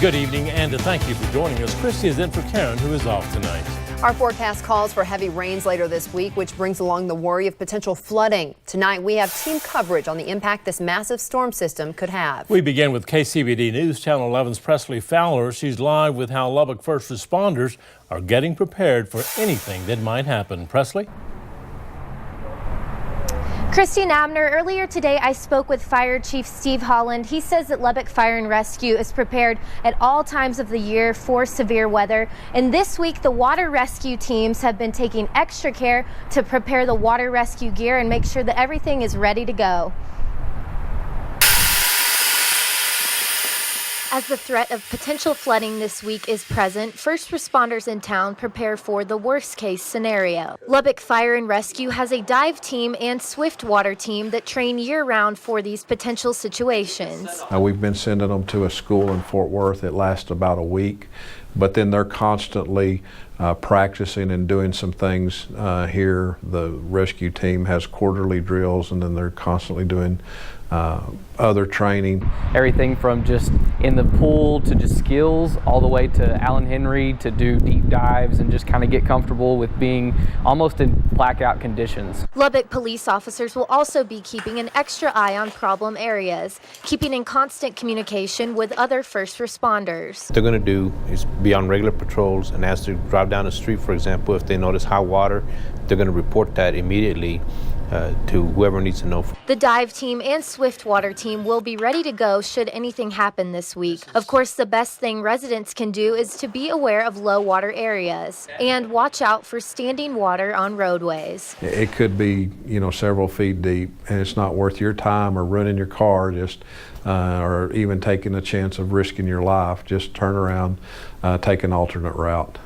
Good evening, and thank you for joining us. Christy is in for Karen, who is off tonight. Our forecast calls for heavy rains later this week, which brings along the worry of potential flooding. Tonight, we have team coverage on the impact this massive storm system could have. We begin with KCBD News Channel 11's Presley Fowler. She's live with how Lubbock first responders are getting prepared for anything that might happen. Presley? Christine Abner, earlier today I spoke with Fire Chief Steve Holland. He says that Lubbock Fire and Rescue is prepared at all times of the year for severe weather. And this week, the water rescue teams have been taking extra care to prepare the water rescue gear and make sure that everything is ready to go. As the threat of potential flooding this week is present, first responders in town prepare for the worst-case scenario. Lubbock Fire and Rescue has a dive team and swift water team that train year-round for these potential situations. We've been sending them to a school in Fort Worth. It lasts about a week, but then they're constantly practicing and doing some things here. The rescue team has quarterly drills, and then they're constantly doing other training. Everything from just in the pool to just skills, all the way to Alan Henry to do deep dives and just kind of get comfortable with being almost in blackout conditions. Lubbock police officers will also be keeping an extra eye on problem areas, keeping in constant communication with other first responders. What they're going to do is be on regular patrols, and as they drive down the street, for example, if they notice high water, they're going to report that immediately to whoever needs to know. The dive team and swift water team will be ready to go should anything happen this week. Of course, the best thing residents can do is to be aware of low water areas and watch out for standing water on roadways. It could be, several feet deep, and it's not worth your time or running your car, or even taking a chance of risking your life. Just turn around, take an alternate route.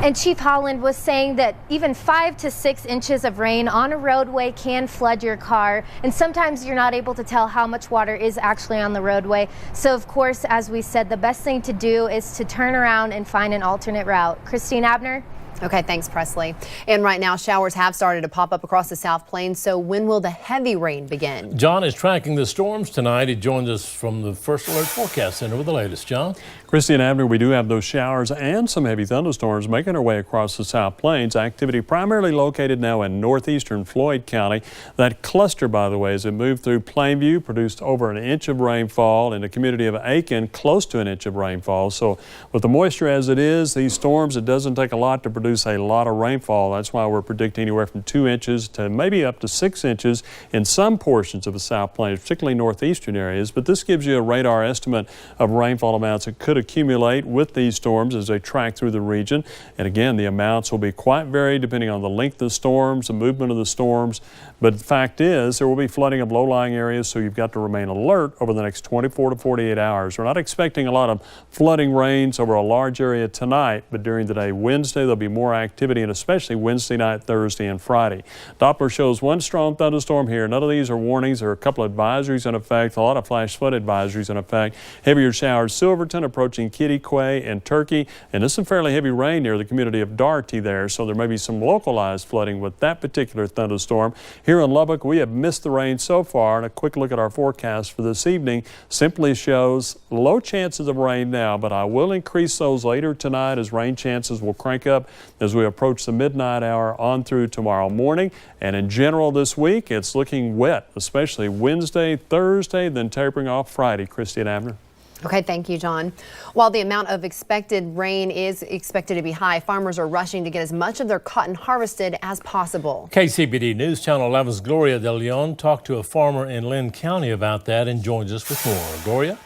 And Chief Holland was saying that even 5 to 6 inches of rain on a roadway can flood your car. And sometimes you're not able to tell how much water is actually on the roadway. So, of course, as we said, the best thing to do is to turn around and find an alternate route. Christine Abner? Okay, thanks, Presley. And right now, showers have started to pop up across the South Plains. So when will the heavy rain begin? John is tracking the storms tonight. He joins us from the First Alert Forecast Center with the latest. John? Christy and Abner, we do have those showers and some heavy thunderstorms making their way across the South Plains. Activity primarily located now in northeastern Floyd County. That cluster, by the way, as it moved through Plainview, produced over an inch of rainfall. In the community of Aiken, close to an inch of rainfall. So with the moisture as it is, these storms, it doesn't take a lot to produce a lot of rainfall. That's why we're predicting anywhere from 2 inches to maybe up to 6 inches in some portions of the South Plains, particularly northeastern areas. But this gives you a radar estimate of rainfall amounts that could accumulate with these storms as they track through the region. And again, the amounts will be quite varied depending on the length of the storms, the movement of the storms. But the fact is, there will be flooding of low-lying areas, so you've got to remain alert over the next 24 to 48 hours. We're not expecting a lot of flooding rains over a large area tonight, but during the day Wednesday, there'll be more activity, and especially Wednesday night, Thursday, and Friday. Doppler shows one strong thunderstorm here. None of these are warnings. There are a couple of advisories in effect, a lot of flash flood advisories in effect. Heavier showers, Silverton approaching Kitty-Quay and Turkey, and there's some fairly heavy rain near the community of Darty there, so there may be some localized flooding with that particular thunderstorm. Here in Lubbock, we have missed the rain so far, and a quick look at our forecast for this evening simply shows low chances of rain now, but I will increase those later tonight as rain chances will crank up as we approach the midnight hour on through tomorrow morning. And in general this week, it's looking wet, especially Wednesday, Thursday, then tapering off Friday. Christy and Abner. Okay, thank you, John. While the amount of expected rain is expected to be high, farmers are rushing to get as much of their cotton harvested as possible. KCBD News Channel 11's Gloria De Leon talked to a farmer in Lynn County about that and joins us with more. Gloria?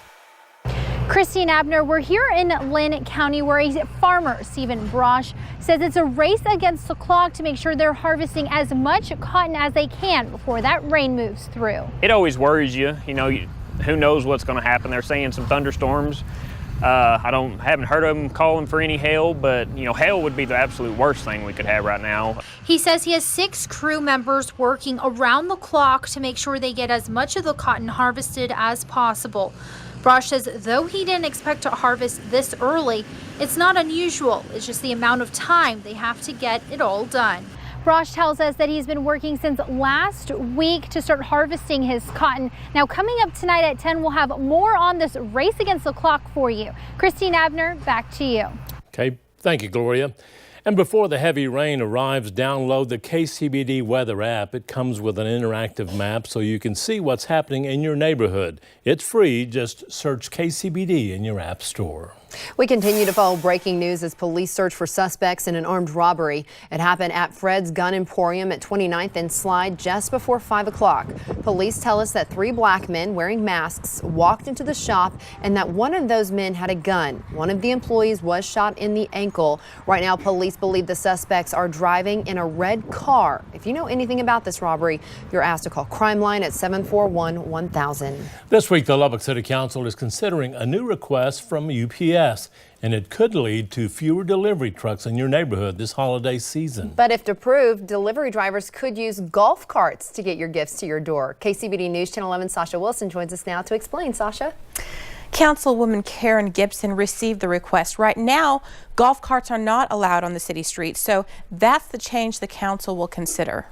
Christy and Abner, we're here in Lynn County where a farmer, Stephen Brosh, says it's a race against the clock to make sure they're harvesting as much cotton as they can before that rain moves through. It always worries you, who knows what's going to happen. They're saying some thunderstorms. I haven't heard of them calling for any hail, but hail would be the absolute worst thing we could have right now. He says he has 6 crew members working around the clock to make sure they get as much of the cotton harvested as possible. Brosh says though he didn't expect to harvest this early, it's not unusual. It's just the amount of time they have to get it all done. Brosh tells us that he's been working since last week to start harvesting his cotton. Now, coming up tonight at 10, we'll have more on this race against the clock for you. Christine Abner, back to you. Okay, thank you, Gloria. And before the heavy rain arrives, download the KCBD weather app. It comes with an interactive map so you can see what's happening in your neighborhood. It's free. Just search KCBD in your app store. We continue to follow breaking news as police search for suspects in an armed robbery. It happened at Fred's Gun Emporium at 29th and Slide just before 5 o'clock. Police tell us that 3 black men wearing masks walked into the shop and that one of those men had a gun. One of the employees was shot in the ankle. Right now, police believe the suspects are driving in a red car. If you know anything about this robbery, you're asked to call Crime Line at 741-1000. This week, the Lubbock City Council is considering a new request from UPS. And it could lead to fewer delivery trucks in your neighborhood this holiday season. But if approved, delivery drivers could use golf carts to get your gifts to your door. KCBD News Channel 11 Sasha Wilson joins us now to explain. Sasha? Councilwoman Karen Gibson received the request. Right now, golf carts are not allowed on the city streets, so that's the change the council will consider.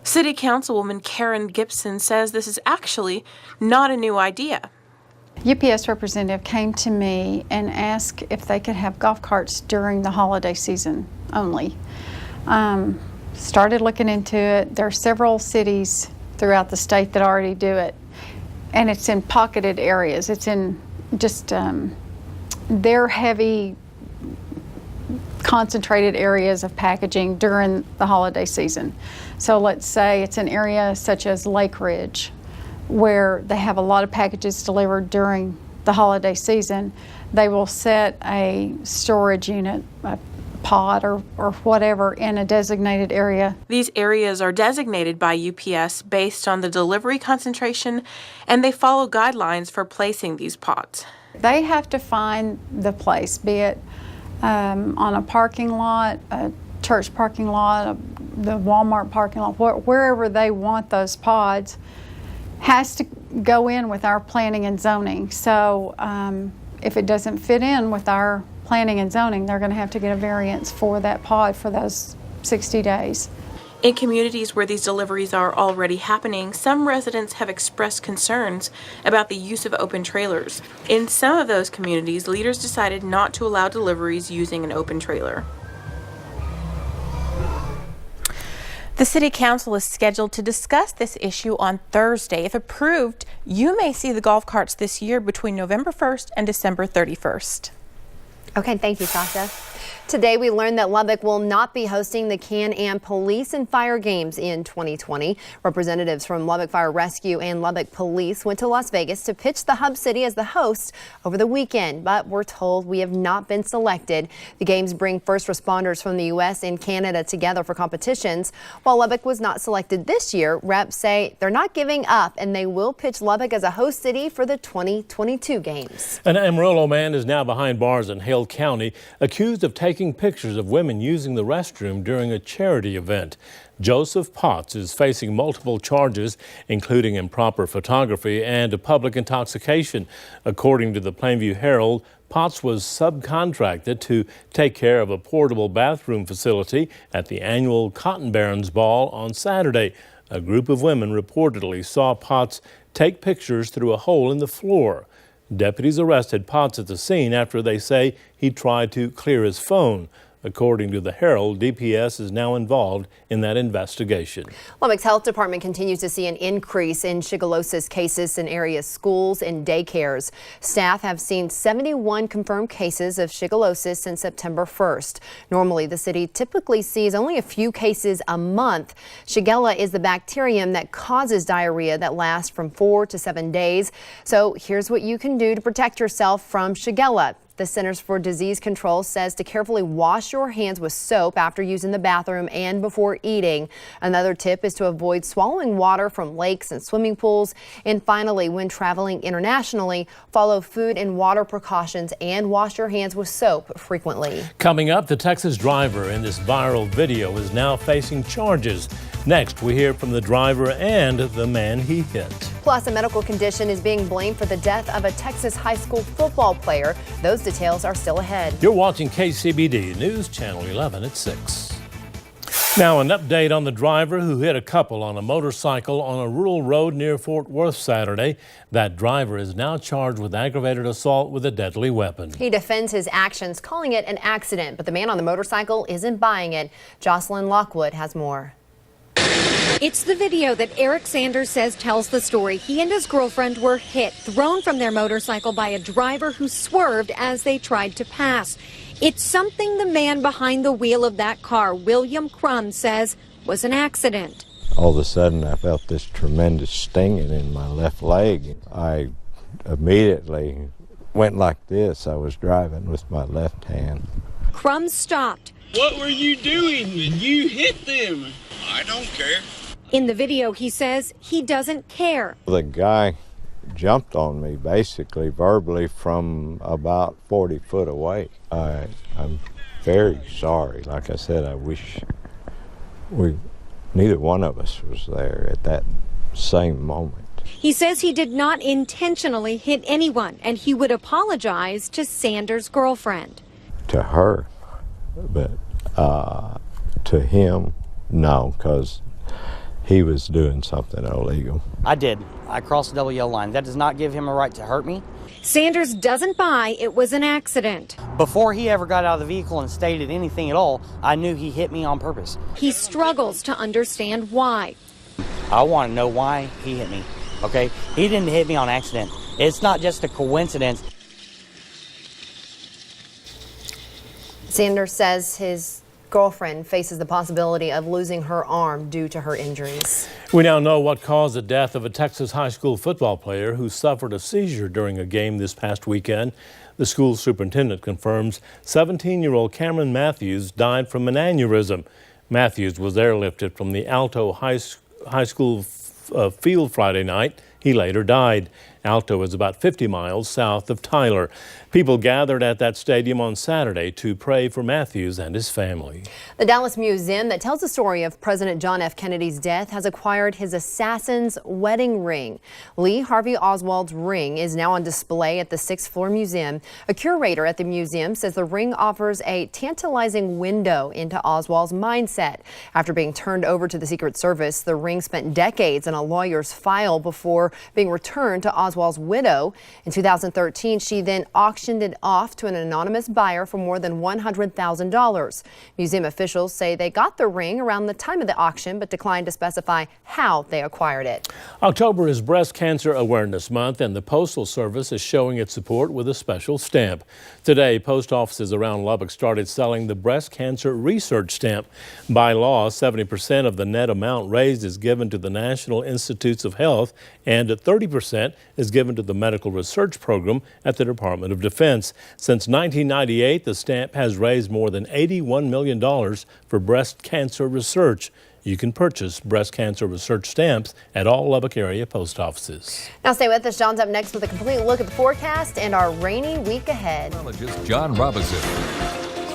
City Councilwoman Karen Gibson says this is actually not a new idea. UPS representative came to me and asked if they could have golf carts during the holiday season only. Started looking into it. There are several cities throughout the state that already do it, and it's in pocketed areas. It's in just their heavy concentrated areas of packaging during the holiday season. So let's say it's an area such as Lake Ridge, where they have a lot of packages delivered during the holiday season. They will set a storage unit, a pod or whatever, in a designated area. These areas are designated by UPS based on the delivery concentration, and they follow guidelines for placing these pods. They have to find the place, be it on a parking lot, a church parking lot, the Walmart parking lot, wherever they want those pods, has to go in with our planning and zoning. So if it doesn't fit in with our planning and zoning, they're going to have to get a variance for that pod for those 60 days. In communities where these deliveries are already happening, some residents have expressed concerns about the use of open trailers. In some of those communities, leaders decided not to allow deliveries using an open trailer. The City Council is scheduled to discuss this issue on Thursday. If approved, you may see the golf carts this year between November 1st and December 31st. Okay, thank you, Sasha. Today, we learned that Lubbock will not be hosting the Can-Am Police and Fire Games in 2020. Representatives from Lubbock Fire Rescue and Lubbock Police went to Las Vegas to pitch the hub city as the host over the weekend, but we're told we have not been selected. The games bring first responders from the U.S. and Canada together for competitions. While Lubbock was not selected this year, reps say they're not giving up and they will pitch Lubbock as a host city for the 2022 games. An Amarillo man is now behind bars in Hale County, accused of taking pictures of women using the restroom during a charity event. Joseph Potts is facing multiple charges, including improper photography and public intoxication. According to the Plainview Herald, Potts was subcontracted to take care of a portable bathroom facility at the annual Cotton Barons Ball on Saturday. A group of women reportedly saw Potts take pictures through a hole in the floor. Deputies arrested Potts at the scene after they say he tried to clear his phone. According to the Herald, DPS is now involved in that investigation. Lubbock's Health Department continues to see an increase in shigellosis cases in area schools and daycares. Staff have seen 71 confirmed cases of shigellosis since September 1st. Normally, the city typically sees only a few cases a month. Shigella is the bacterium that causes diarrhea that lasts from 4 to 7 days. So here's what you can do to protect yourself from Shigella. The Centers for Disease Control says to carefully wash your hands with soap after using the bathroom and before eating. Another tip is to avoid swallowing water from lakes and swimming pools. And finally, when traveling internationally, follow food and water precautions and wash your hands with soap frequently. Coming up, the Texas driver in this viral video is now facing charges. Next, we hear from the driver and the man he hit. Plus, a medical condition is being blamed for the death of a Texas high school football player. Those details are still ahead. You're watching KCBD News Channel 11 at 6. Now, an update on the driver who hit a couple on a motorcycle on a rural road near Fort Worth Saturday. That driver is now charged with aggravated assault with a deadly weapon. He defends his actions, calling it an accident, but the man on the motorcycle isn't buying it. Jocelyn Lockwood has more. It's the video that Eric Sanders says tells the story. He and his girlfriend were hit, thrown from their motorcycle by a driver who swerved as they tried to pass. It's something the man behind the wheel of that car, William Crum, says was an accident. All of a sudden, I felt this tremendous stinging in my left leg. I immediately went like this. I was driving with my left hand. Crum stopped. What were you doing when you hit them? I don't care. In the video, he says he doesn't care. The guy jumped on me, basically verbally, from about 40 foot away. I'm very sorry. Like I said, I wish neither one of us was there at that same moment. He says he did not intentionally hit anyone, and he would apologize to Sanders' girlfriend. To her, but to him, no, because he was doing something illegal. I did. I crossed the double yellow line. That does not give him a right to hurt me. Sanders doesn't buy it was an accident. Before he ever got out of the vehicle and stated anything at all, I knew he hit me on purpose. He struggles to understand why. I want to know why he hit me, okay? He didn't hit me on accident. It's not just a coincidence. Sanders says his girlfriend faces the possibility of losing her arm due to her injuries. We now know what caused the death of a Texas high school football player who suffered a seizure during a game this past weekend. The school superintendent confirms 17-year-old Cameron Matthews died from an aneurysm. Matthews was airlifted from the Alto High School field Friday night. He later died. Alto is about 50 miles south of Tyler. People gathered at that stadium on Saturday to pray for Matthews and his family. The Dallas Museum that tells the story of President John F. Kennedy's death has acquired his assassin's wedding ring. Lee Harvey Oswald's ring is now on display at the 6th floor museum. A curator at the museum says the ring offers a tantalizing window into Oswald's mindset. After being turned over to the Secret Service, the ring spent decades in a lawyer's file before being returned to Oswald's widow. In 2013, she then auctioned it off to an anonymous buyer for more than $100,000. Museum officials say they got the ring around the time of the auction, but declined to specify how they acquired it. October is Breast Cancer Awareness Month, and the Postal Service is showing its support with a special stamp. Today, post offices around Lubbock started selling the Breast Cancer Research Stamp. By law, 70% of the net amount raised is given to the National Institutes of Health, and 30% is given to the Medical Research Program at the Department of Defense. Since 1998, the stamp has raised more than $81 million for breast cancer research. You can purchase breast cancer research stamps at all Lubbock area post offices. Now stay with us. John's up next with a complete look at the forecast and our rainy week ahead. John Robinson.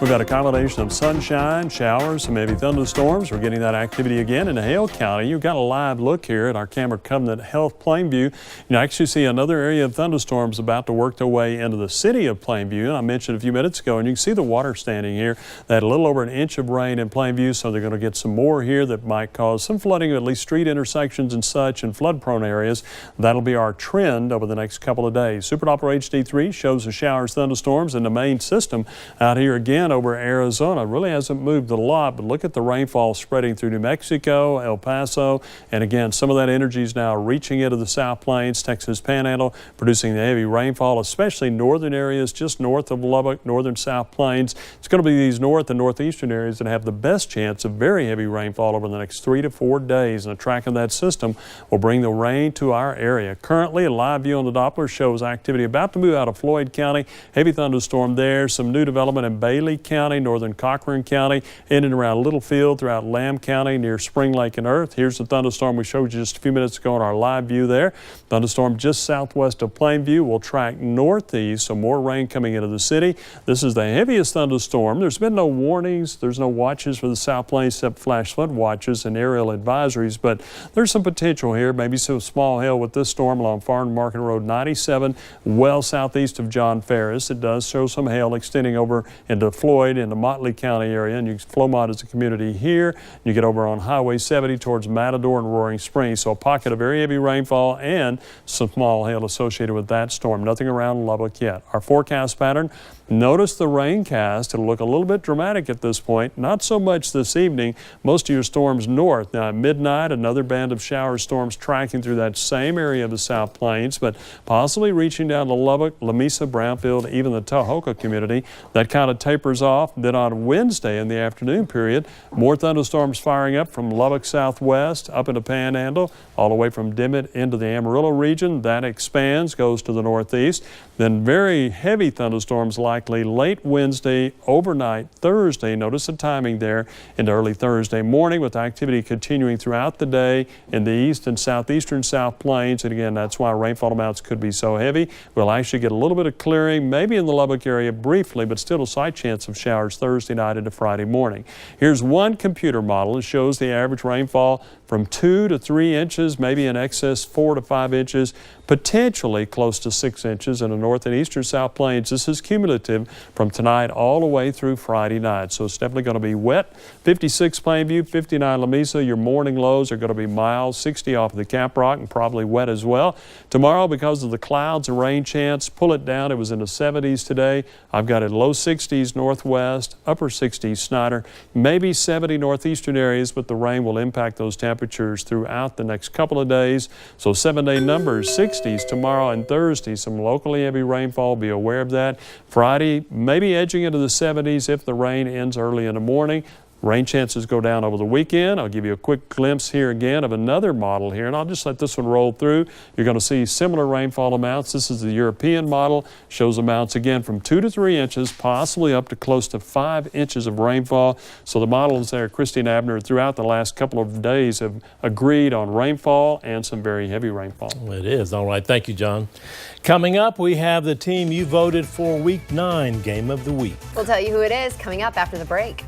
We've got a combination of sunshine, showers, some heavy thunderstorms. We're getting that activity again in Hale County. You've got a live look here at our Camera Covenant Health Plainview. You actually see another area of thunderstorms about to work their way into the city of Plainview. And I mentioned a few minutes ago, and you can see the water standing here. They had a little over an inch of rain in Plainview, so they're going to get some more here that might cause some flooding of at least street intersections and such in flood-prone areas. That'll be our trend over the next couple of days. Super Doppler HD3 shows the showers, thunderstorms in the main system out here again over Arizona. Really hasn't moved a lot, but look at the rainfall spreading through New Mexico, El Paso, and again, some of that energy is now reaching into the South Plains, Texas Panhandle, producing the heavy rainfall, especially northern areas just north of Lubbock, northern South Plains. It's going to be these north and northeastern areas that have the best chance of very heavy rainfall over the next 3 to 4 days, and a track of that system will bring the rain to our area. Currently, a live view on the Doppler shows activity about to move out of Floyd County. Heavy thunderstorm there, some new development in Bailey County, northern Cochran County, in and around Littlefield, throughout Lamb County, near Spring Lake and Earth. Here's the thunderstorm we showed you just a few minutes ago on our live view there. Thunderstorm just southwest of Plainview will track northeast, so more rain coming into the city. This is the heaviest thunderstorm. There's been no warnings. There's no watches for the South Plains except flash flood watches and aerial advisories, but there's some potential here, maybe some small hail with this storm along Farm Market Road 97, well southeast of John Ferris. It does show some hail extending over into Floyd in the Motley County area, and Flomont is a community here. You get over on Highway 70 towards Matador and Roaring Springs. So a pocket of very heavy rainfall and some small hail associated with that storm. Nothing around Lubbock yet. Our forecast pattern, notice the rain cast. It'll look a little bit dramatic at this point. Not so much this evening. Most of your storms north. Now at midnight, another band of shower storms tracking through that same area of the South Plains, but possibly reaching down to Lubbock, Lamesa, Brownfield, even the Tahoka community. That kind of tapers off. Then on Wednesday in the afternoon period, more thunderstorms firing up from Lubbock southwest up into Panhandle, all the way from Dimmitt into the Amarillo region. That expands, goes to the northeast. Then very heavy thunderstorms likely late Wednesday, overnight Thursday. Notice the timing there into early Thursday morning, with activity continuing throughout the day in the east and southeastern South Plains. And again, that's why rainfall amounts could be so heavy. We'll actually get a little bit of clearing, maybe in the Lubbock area briefly, but still a slight chance of showers Thursday night into Friday morning. Here's one computer model. It shows the average rainfall from 2 to 3 inches, maybe in excess 4 to 5 inches, potentially close to 6 inches in the north and eastern South Plains. This is cumulative from tonight all the way through Friday night. So it's definitely going to be wet. 56 Plainview, 59 Lamesa. Your morning lows are going to be mild, 60 off of the Cap Rock, and probably wet as well. Tomorrow, because of the clouds, a rain chance, pull it down. It was in the 70s today. I've got it low 60s northwest, upper 60s Snyder, maybe 70 northeastern areas, but the rain will impact those temperatures throughout the next couple of days. So 7-day numbers, 60s tomorrow and Thursday. Some locally heavy rainfall. Be aware of that. Friday, maybe edging into the 70s if the rain ends early in the morning. Rain chances go down over the weekend. I'll give you a quick glimpse here again of another model here, and I'll just let this one roll through. You're going to see similar rainfall amounts. This is the European model. Shows amounts again from 2 to 3 inches, possibly up to close to 5 inches of rainfall. So the models there, Christy and Abner, throughout the last couple of days have agreed on rainfall and some very heavy rainfall. It is. All right. Thank you, John. Coming up, we have the team you voted for Week 9 Game of the Week. We'll tell you who it is coming up after the break.